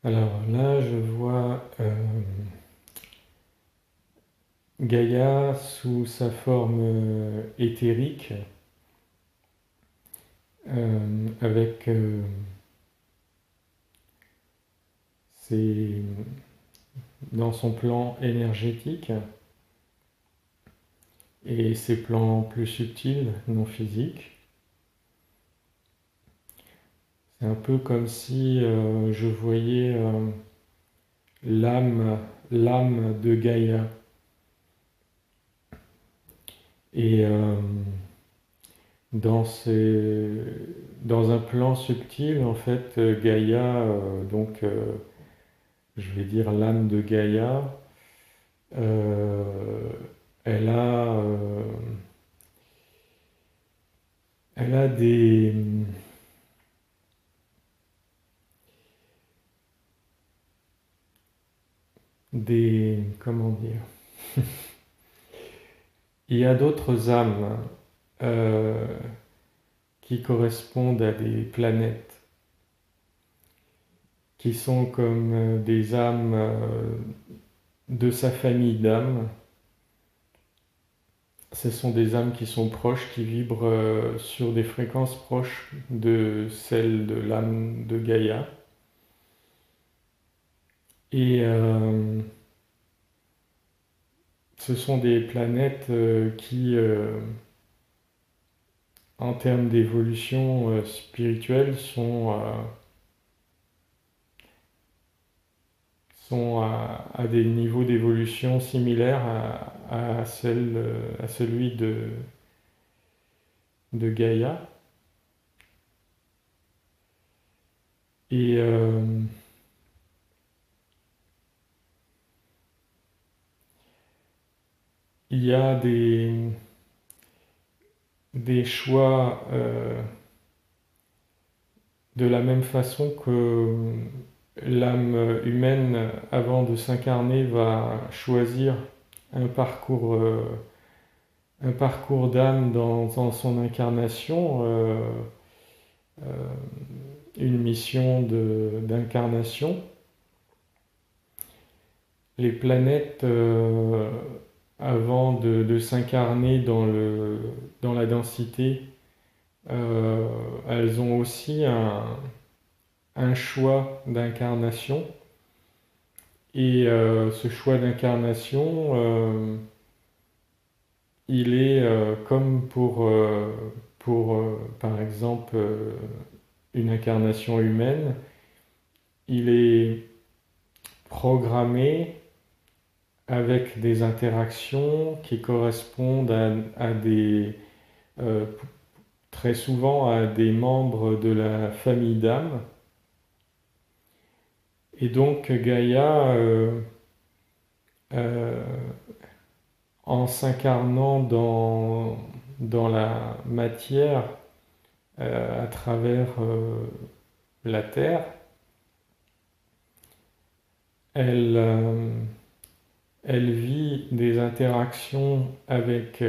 Alors là, je vois Gaïa sous sa forme éthérique, avec ses, dans son plan énergétique et ses plans plus subtils, non physiques. C'est un peu comme si je voyais l'âme, l'âme de Gaïa. Et dans, dans un plan subtil, en fait, Gaïa, je vais dire l'âme de Gaïa, euh, elle a, euh, elle a comment dire, il y a d'autres âmes euh, qui correspondent à des planètes, qui sont comme des âmes de sa famille d'âmes. Ce sont des âmes qui sont proches, qui vibrent sur des fréquences proches de celles de l'âme de Gaïa. Et ce sont des planètes qui, en termes d'évolution spirituelle, sont à des niveaux d'évolution similaires à celui de Gaïa. Et il y a des choix de la même façon que l'âme humaine, avant de s'incarner, va choisir un parcours, euh, un parcours d'âme dans son incarnation, euh, une mission d'incarnation. Les planètes, avant de s'incarner dans la densité, elles ont aussi un choix d'incarnation. Et ce choix d'incarnation, il est comme par exemple, une incarnation humaine, il est programmé avec des interactions qui correspondent à des, euh, très souvent à des membres de la famille d'âme. Et donc Gaïa, euh, en s'incarnant dans la matière à travers la Terre, elle, elle vit des interactions avec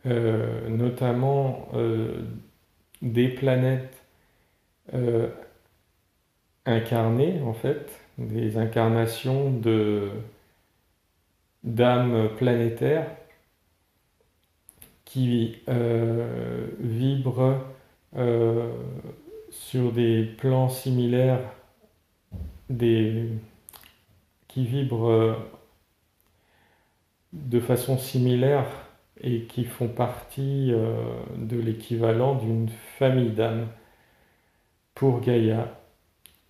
notamment des planètes euh, incarnées, en fait, des incarnations d'âmes planétaires qui vibrent euh, sur des plans similaires, des, qui vibrent de façon similaire et qui font partie de l'équivalent d'une famille d'âmes pour Gaïa.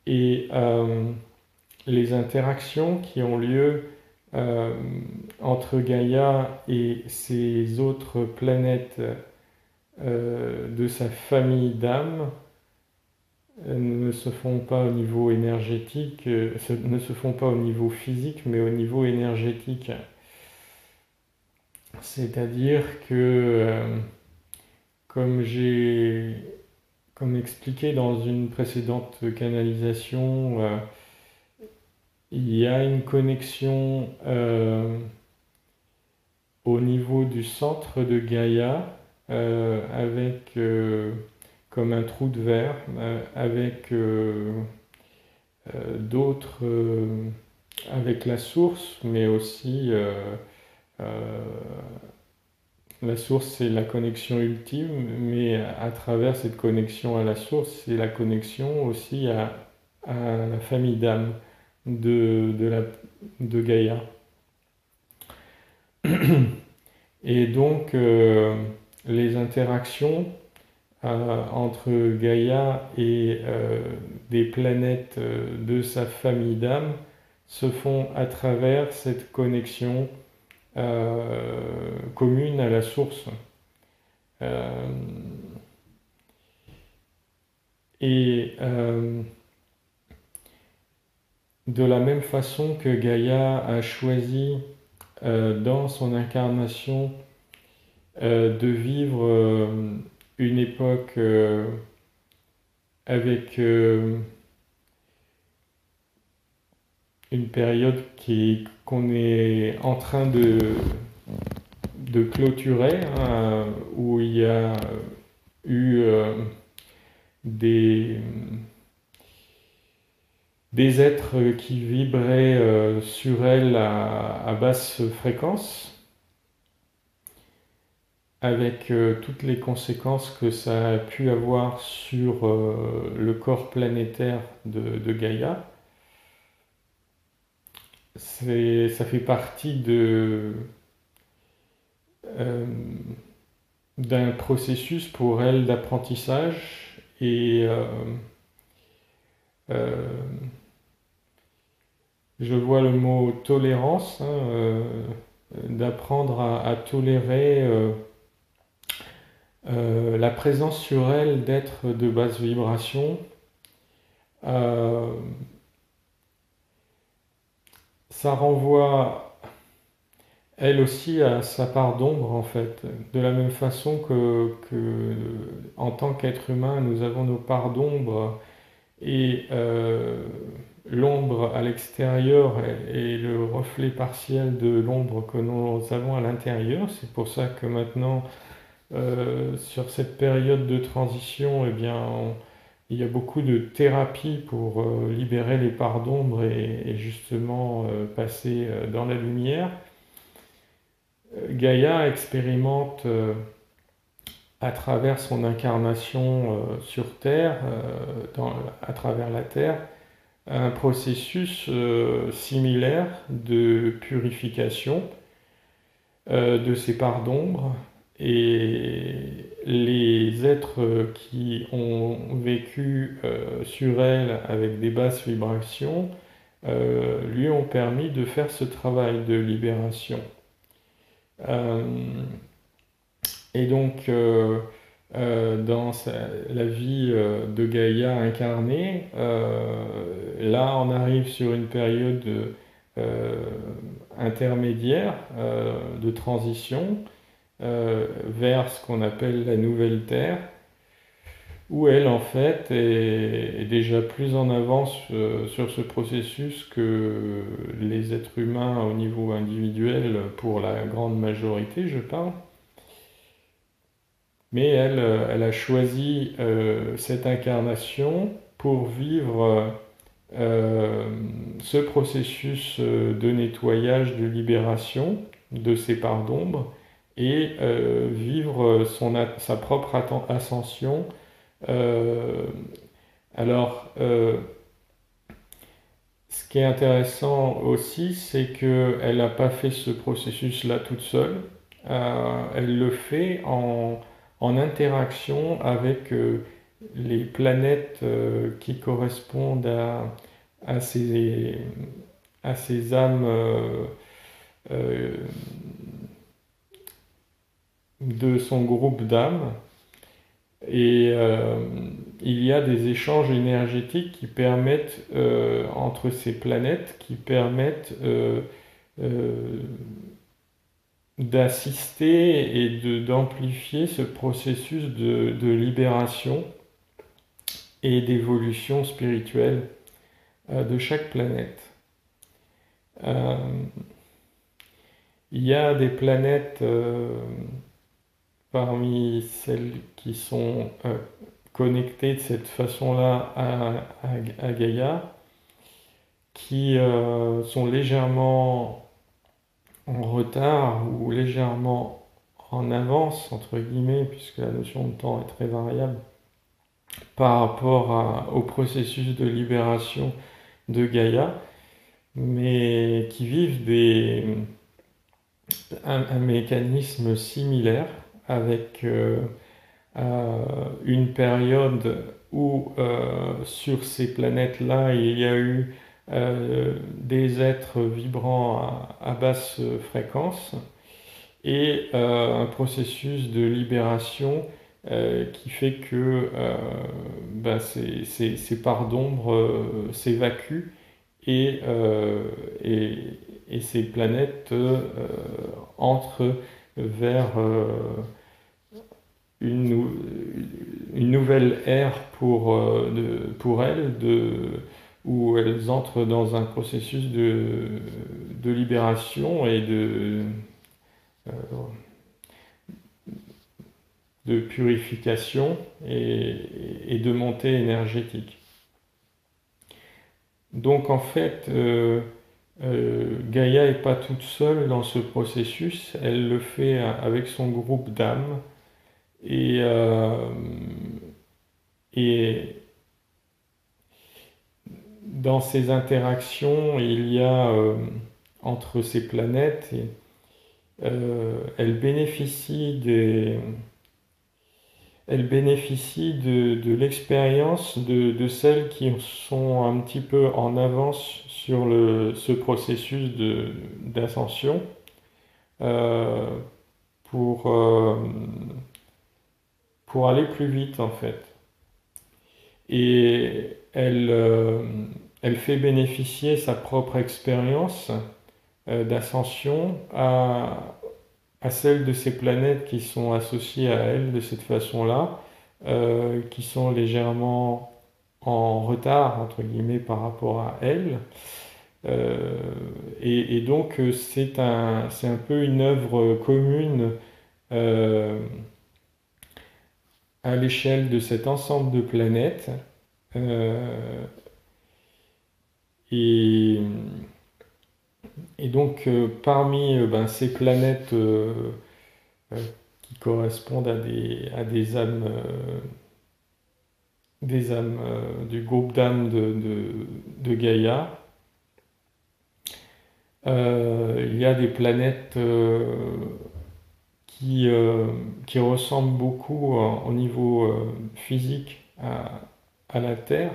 Et les interactions qui ont lieu euh, entre Gaïa et ces autres planètes de sa famille d'âmes ne se font pas au niveau énergétique, ne se font pas au niveau physique, mais au niveau énergétique. C'est-à-dire que, comme j'ai, comme expliqué dans une précédente canalisation, il y a une connexion au niveau du centre de Gaïa avec comme un trou de verre avec d'autres avec la source, mais aussi la source, c'est la connexion ultime, mais à travers cette connexion à la source, c'est la connexion aussi à la famille d'âme de Gaïa. Et donc, les interactions entre Gaïa et des planètes de sa famille d'âme se font à travers cette connexion commune à la source. Euh, et de la même façon que Gaïa a choisi dans son incarnation de vivre une époque avec une période qu'on est en train de clôturer, hein, où il y a eu des, des êtres qui vibraient sur elle à basse fréquence, avec toutes les conséquences que ça a pu avoir sur le corps planétaire de Gaïa. Ça fait partie euh, d'un processus pour elle d'apprentissage et euh, je vois le mot tolérance, hein, d'apprendre à tolérer la présence sur elle d'êtres de basse vibration. Euh, Ça renvoie elle aussi à sa part d'ombre en fait. De la même façon que en tant qu'être humain, nous avons nos parts d'ombre et l'ombre à l'extérieur est le reflet partiel de l'ombre que nous avons à l'intérieur. C'est pour ça que maintenant, sur cette période de transition, eh bien, il y a beaucoup de thérapies pour libérer les parts d'ombre et justement passer dans la lumière. Gaïa expérimente à travers son incarnation sur Terre, à travers la Terre, un processus similaire de purification de ses parts d'ombre. Et les êtres qui ont vécu sur elle avec des basses vibrations lui ont permis de faire ce travail de libération. Euh, et donc, dans la vie de Gaïa incarnée, là, on arrive sur une période euh, intermédiaire de transition vers ce qu'on appelle la nouvelle Terre, où elle, en fait, est déjà plus en avance sur ce processus que les êtres humains au niveau individuel, pour la grande majorité, je parle. Mais elle, elle a choisi cette incarnation pour vivre ce processus de nettoyage, de libération de ses parts d'ombre et vivre sa propre ascension. Euh, alors, ce qui est intéressant aussi, c'est qu'elle n'a pas fait ce processus-là toute seule. Elle le fait en interaction avec les planètes qui correspondent à ces, à ces âmes euh, de son groupe d'âmes. Et il y a des échanges énergétiques qui permettent, entre ces planètes, qui permettent euh, d'assister et d'amplifier ce processus de libération et d'évolution spirituelle de chaque planète. Euh, il y a des planètes parmi celles qui sont connectées de cette façon-là à Gaïa, qui sont légèrement en retard ou légèrement en avance, entre guillemets, puisque la notion de temps est très variable, par rapport au processus de libération de Gaïa, mais qui vivent un mécanisme similaire avec une période où sur ces planètes-là, il y a eu des êtres vibrants à basse fréquence et un processus de libération qui fait que ces parts d'ombre s'évacuent et, et ces planètes entrent vers une nouvelle ère pour elles, où elles entrent dans un processus de libération et euh, de purification et de montée énergétique. Donc en fait, Gaïa n'est pas toute seule dans ce processus, elle le fait avec son groupe d'âmes et, et dans ces interactions, il y a entre ces planètes, elles bénéficient de l'expérience de celles qui sont un petit peu en avance sur ce processus d'ascension euh, pour, euh, pour aller plus vite en fait. Et elle fait bénéficier sa propre expérience d'ascension à celles de ces planètes qui sont associées à elle de cette façon-là, qui sont légèrement en retard, entre guillemets, par rapport à elle. Et donc, c'est un peu une œuvre commune euh, à l'échelle de cet ensemble de planètes. Euh, et, et donc, parmi ces planètes euh, qui correspondent à des âmes du groupe d'âmes de Gaïa, il y a des planètes qui ressemblent beaucoup au niveau physique à la Terre,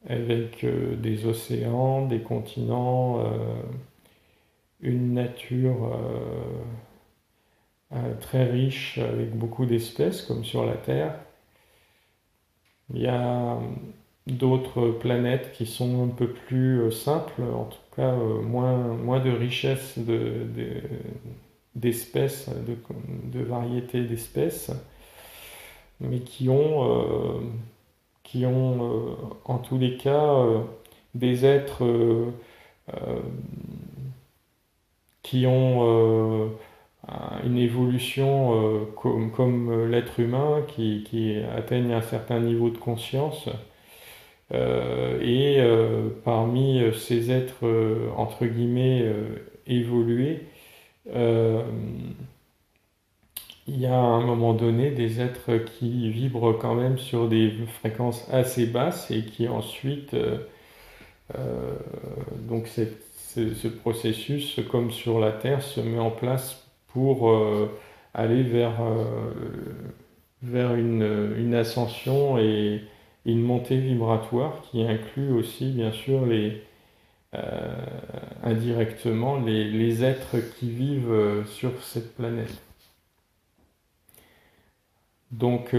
avec des océans, des continents, une nature très riche avec beaucoup d'espèces comme sur la Terre. Il y a d'autres planètes qui sont un peu plus simples, en tout cas moins de richesse d'espèces, de variétés d'espèces, mais qui ont en tous les cas des êtres euh, qui ont une évolution comme l'être humain, qui atteignent un certain niveau de conscience. Et parmi ces êtres, entre guillemets, évolués, euh, il y a à un moment donné des êtres qui vibrent quand même sur des fréquences assez basses et qui ensuite, euh, donc ce processus, comme sur la Terre, se met en place pour aller vers une ascension et une montée vibratoire qui inclut aussi, bien sûr, euh, indirectement les êtres qui vivent sur cette planète. Donc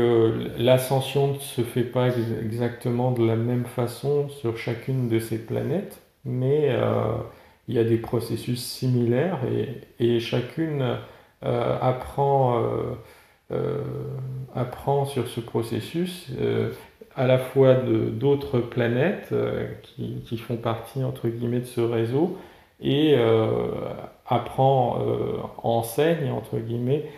l'ascension ne se fait pas exactement de la même façon sur chacune de ces planètes, mais il y a des processus similaires et chacune apprend, euh, apprend sur ce processus à la fois d'autres planètes qui font partie entre guillemets de ce réseau et apprend, enseigne entre guillemets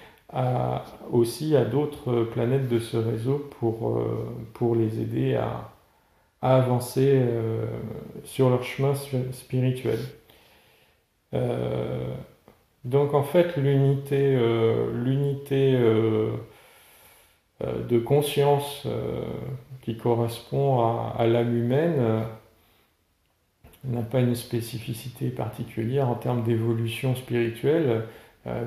aussi à d'autres planètes de ce réseau pour les aider à avancer sur leur chemin spirituel. Donc en fait, l'unité de conscience qui correspond à l'âme humaine n'a pas une spécificité particulière en termes d'évolution spirituelle,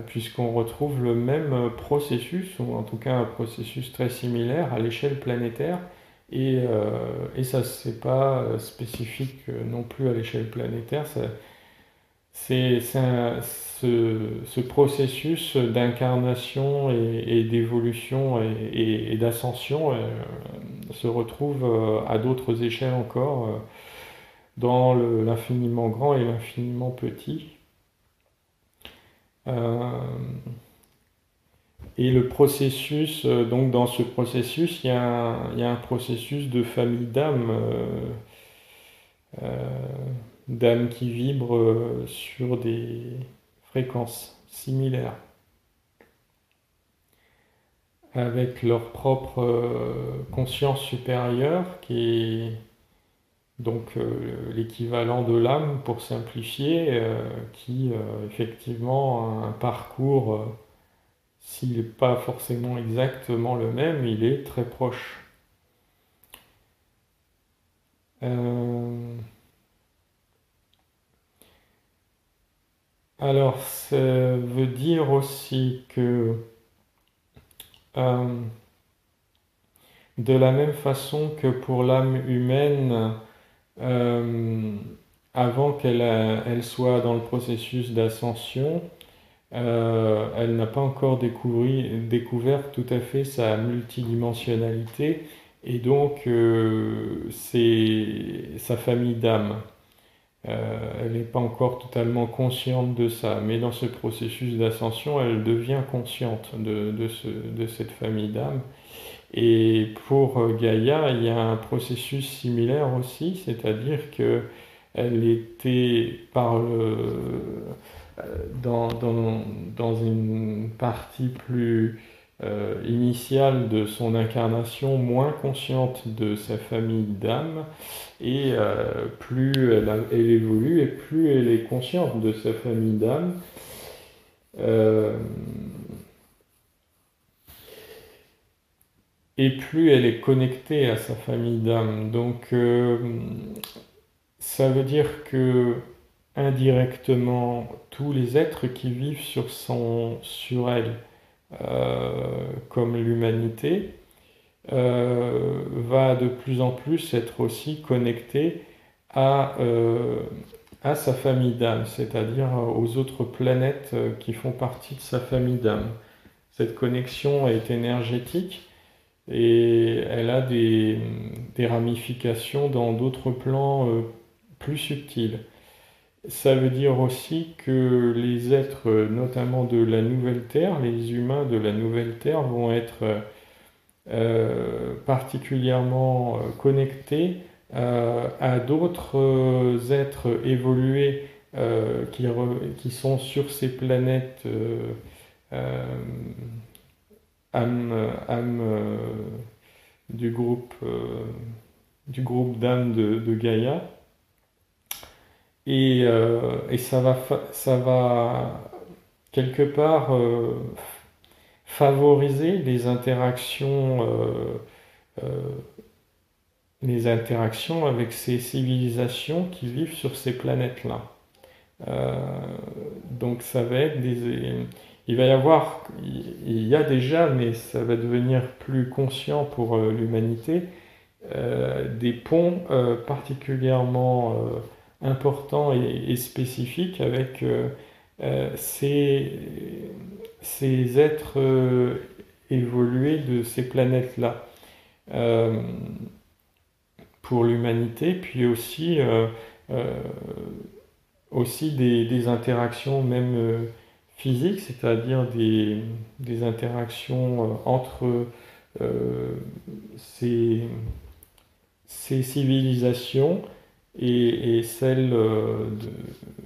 puisqu'on retrouve le même processus, ou en tout cas un processus très similaire à l'échelle planétaire, et ça c'est pas spécifique non plus à l'échelle planétaire. Ce processus d'incarnation et d'évolution et d'ascension se retrouve à d'autres échelles encore, dans l'infiniment grand et l'infiniment petit. Et le processus, donc dans ce processus, il y a un processus de famille d'âmes, d'âmes qui vibrent sur des fréquences similaires, avec leur propre conscience supérieure, qui est donc l'équivalent de l'âme pour simplifier, qui effectivement a un parcours, s'il n'est pas forcément exactement le même, il est très proche. Alors, ça veut dire aussi que de la même façon que pour l'âme humaine, avant qu'elle soit dans le processus d'ascension, elle n'a pas encore découvert tout à fait sa multidimensionnalité, et donc c'est sa famille d'âme. Elle n'est pas encore totalement consciente de ça, mais dans ce processus d'ascension, elle devient consciente de cette famille d'âme. Et pour Gaïa, il y a un processus similaire aussi, c'est-à-dire que elle était dans une partie plus initiale de son incarnation, moins consciente de sa famille d'âme, et plus elle évolue et plus elle est consciente de sa famille d'âme. Et plus elle est connectée à sa famille d'âme. Donc ça veut dire que indirectement, tous les êtres qui vivent sur elle, comme l'humanité, va de plus en plus être aussi connecté à sa famille d'âme, c'est-à-dire aux autres planètes qui font partie de sa famille d'âme. Cette connexion est énergétique et elle a des ramifications dans d'autres plans plus subtils. Ça veut dire aussi que les êtres, notamment de la Nouvelle Terre, les humains de la Nouvelle Terre, vont être particulièrement connectés à d'autres êtres évolués qui sont sur ces planètes âmes du groupe d'âmes de Gaïa. Et ça va quelque part favoriser les interactions avec ces civilisations qui vivent sur ces planètes-là. Donc ça va être il va y avoir, il y a déjà, mais ça va devenir plus conscient pour l'humanité, des ponts particulièrement importants et spécifiques avec ces êtres évolués de ces planètes-là pour l'humanité, puis aussi des interactions même physiques, c'est-à-dire des interactions entre ces civilisations et celles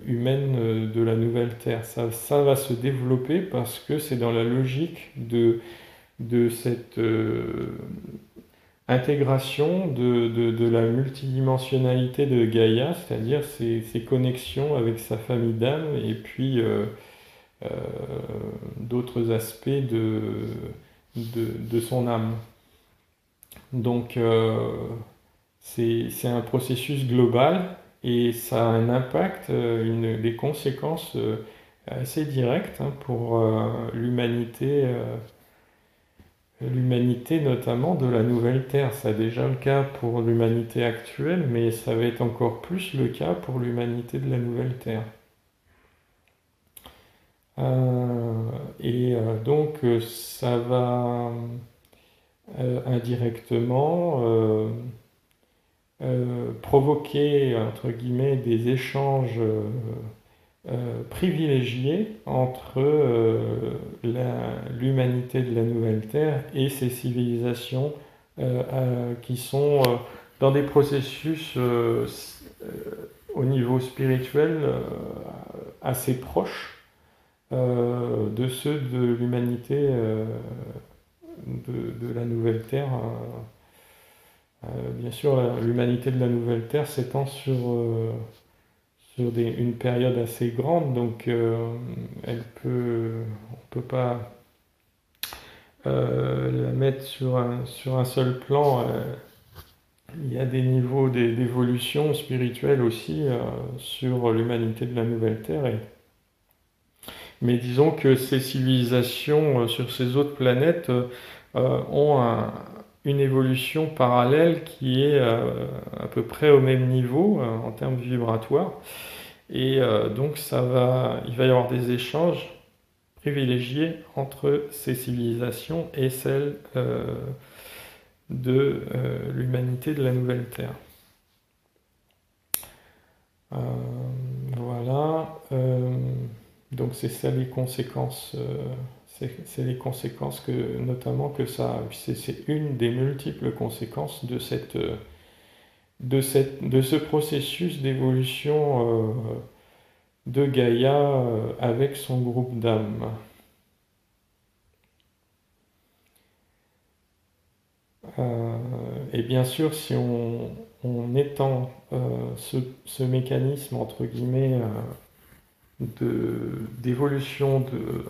humaines de la Nouvelle Terre. Ça va se développer parce que c'est dans la logique de cette intégration de la multidimensionnalité de Gaïa, c'est-à-dire ses connexions avec sa famille d'âmes et puis euh, d'autres aspects de son âme. Donc c'est un processus global et ça a un impact, des conséquences assez directes hein, pour l'humanité notamment de la nouvelle Terre. C'est déjà le cas pour l'humanité actuelle, mais ça va être encore plus le cas pour l'humanité de la nouvelle Terre. Donc ça va indirectement provoquer entre guillemets des échanges privilégiés entre l'humanité de la nouvelle Terre et ces civilisations qui sont dans des processus au niveau spirituel assez proches de ceux de l'humanité de la nouvelle Terre. Bien sûr, l'humanité de la nouvelle Terre s'étend sur une période assez grande, donc on peut pas la mettre sur un seul plan. Il y a des niveaux d'évolution spirituelle aussi sur l'humanité de la nouvelle Terre. Mais disons que ces civilisations sur ces autres planètes ont une évolution parallèle qui est à peu près au même niveau en termes vibratoires. Et donc il va y avoir des échanges privilégiés entre ces civilisations et celles de l'humanité de la nouvelle Terre. Voilà. Donc c'est ça les conséquences. C'est les conséquences que notamment que ça. C'est une des multiples conséquences de ce processus d'évolution de Gaïa avec son groupe d'âmes. Et bien sûr, si on étend ce mécanisme, entre guillemets, d'évolution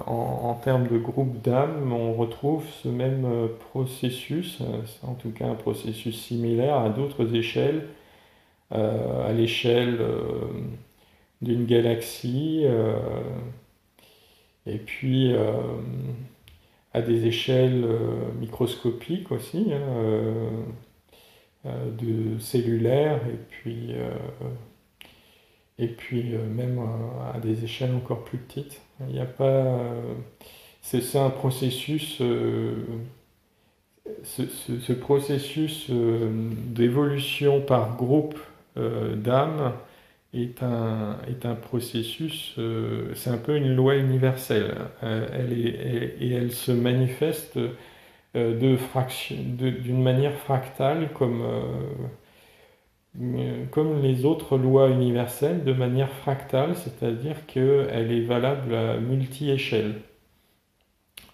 en termes de groupe d'âmes, on retrouve ce même processus, en tout cas un processus similaire à d'autres échelles, à l'échelle d'une galaxie, et puis à des échelles microscopiques aussi, hein, de cellulaires, et puis même à des échelles encore plus petites. Il n'y a pas, c'est un processus, ce processus d'évolution par groupe d'âmes est un processus, c'est un peu une loi universelle. Et elle se manifeste d'une manière fractale comme les autres lois universelles, de manière fractale, c'est-à-dire qu'elle est valable à multi-échelle,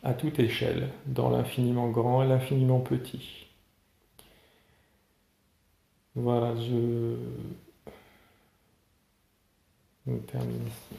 à toute échelle, dans l'infiniment grand et l'infiniment petit. Voilà, je termine ici.